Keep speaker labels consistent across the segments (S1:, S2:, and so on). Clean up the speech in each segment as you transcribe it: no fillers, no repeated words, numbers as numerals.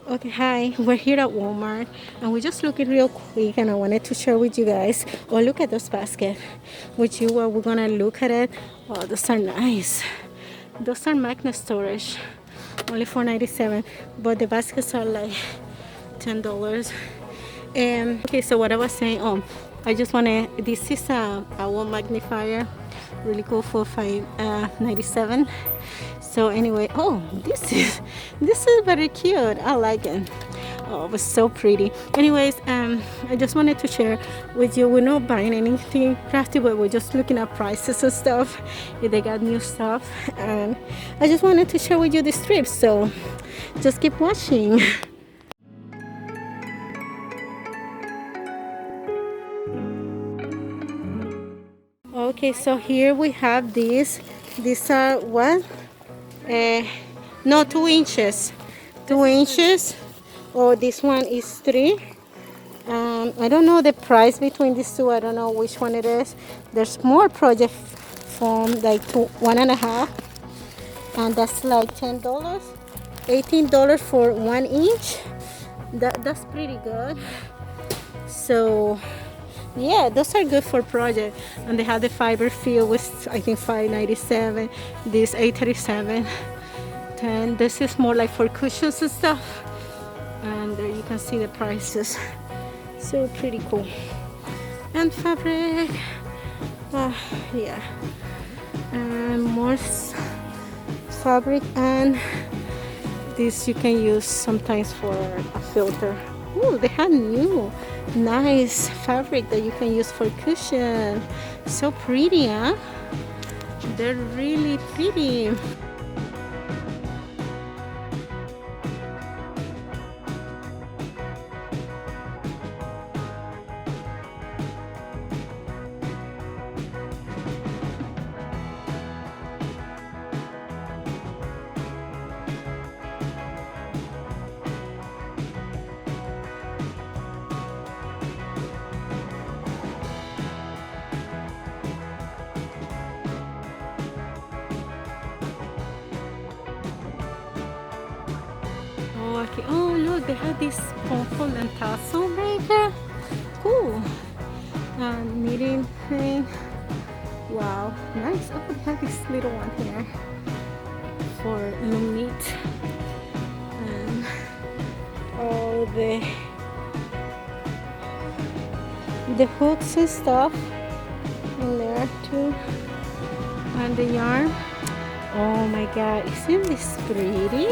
S1: Okay, hi. We're here at Walmart and we're just looking real quick and I wanted to share with you guys. Oh, look at this basket with you while we're gonna look at it. Oh, those are nice. Those are magnet storage. Only $4.97, but the baskets are like $10. Okay, so what I was saying, I just wanna, this is a wall magnifier, really cool for $5.97. So anyway, this is very cute. I like it. Oh, it was so pretty. Anyways, I just wanted to share with you. We're not buying anything crafty, but we're just looking at prices and stuff. If they got new stuff, and I just wanted to share with you the strips. So just keep watching. Okay, so here we have these. These are what? No, 2 inches. 2 inches. Oh, this one is 3. I don't know the price between these two. I don't know which one it is. There's more project foam, like 1.5, and that's like $10, $18 for 1 inch. That's pretty good. So yeah, those are good for project. And they have the fiber feel with I think $5.97. This $8.37. And this is more like for cushions and stuff. And there you can see the prices. So pretty cool. And fabric. Yeah. And more fabric, and this you can use sometimes for a filter. Oh, they have new nice fabric that you can use for cushion. So pretty, huh? They're really pretty. Okay. Oh look, they have this pom-pom and tassel right there. Cool. Knitting thing. Wow, nice. Oh, they have this little one here for loom knit. And all the hooks and stuff in there too. And the yarn. Oh my god, isn't this pretty?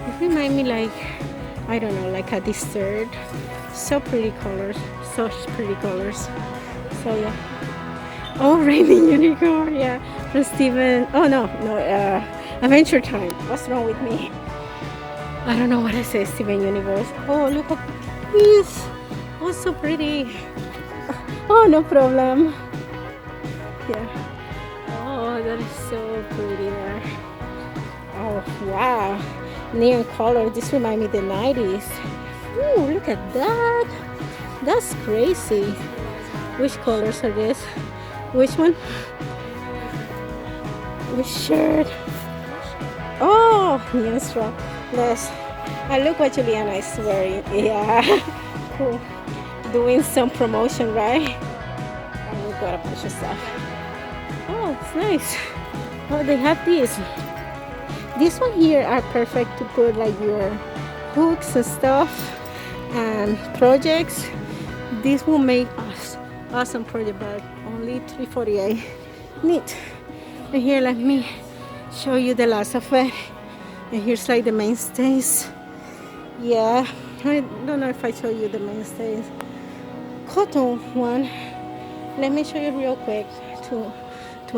S1: It reminds me like, I don't know, like a dessert. So pretty colors. Such pretty colors. So yeah. Oh, Raining Unicorn, yeah. From Steven. Oh no, Adventure Time. What's wrong with me? I don't know what I say, Steven Universe. Oh, look at this. Oh, so pretty. Oh, no problem. Yeah. Oh, that is so pretty there. Oh, wow. Neon color. This reminds me of the 90s. Ooh, look at that. That's crazy. Which colors are this? Which one? Which shirt? Oh, neon straw. Yes. Look what Juliana is wearing. Yeah. Cool. Doing some promotion, right? And we've got a bunch of stuff. Oh, it's nice. Oh, they have these. These one here are perfect to put like your hooks and stuff and projects. This will make us awesome project bag. Only $3.48. Neat. And here, let me show you the last of it. And here's like the mainstays. Yeah, I don't know if I show you the mainstays. Cotton one. Let me show you real quick to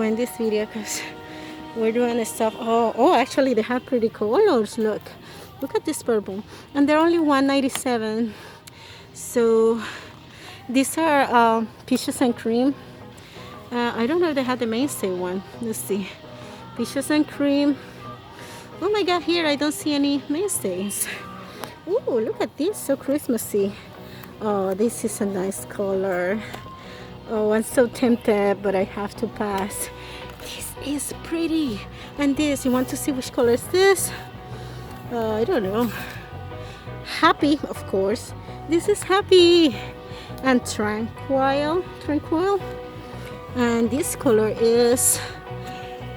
S1: end this video because we're doing the stuff. Oh, actually they have pretty colors. Look at this purple, and they're only $1.97. So these are peaches and cream. I don't know if they have the mainstay one. Let's see. Peaches and cream. Oh my god, here I don't see any mainstays. Ooh, look at this, so Christmassy. Oh, this is a nice color. Oh, I'm so tempted, but I have to pass. This is pretty. And this, you want to see which color is this? I don't know. Happy, of course. This is happy and tranquil. And this color is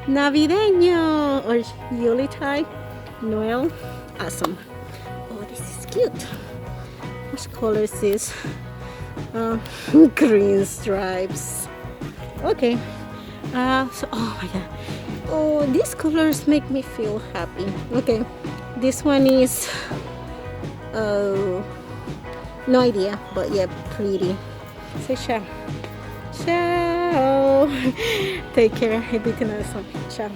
S1: navideño or Yuletide. Noel. Awesome. Oh, this is cute. Which color is this? Green stripes. Okay. So, oh my god. Oh, these colors make me feel happy. Okay. This one is, no idea, but yeah, pretty. So, ciao. Ciao. Take care. Everything awesome. Ciao.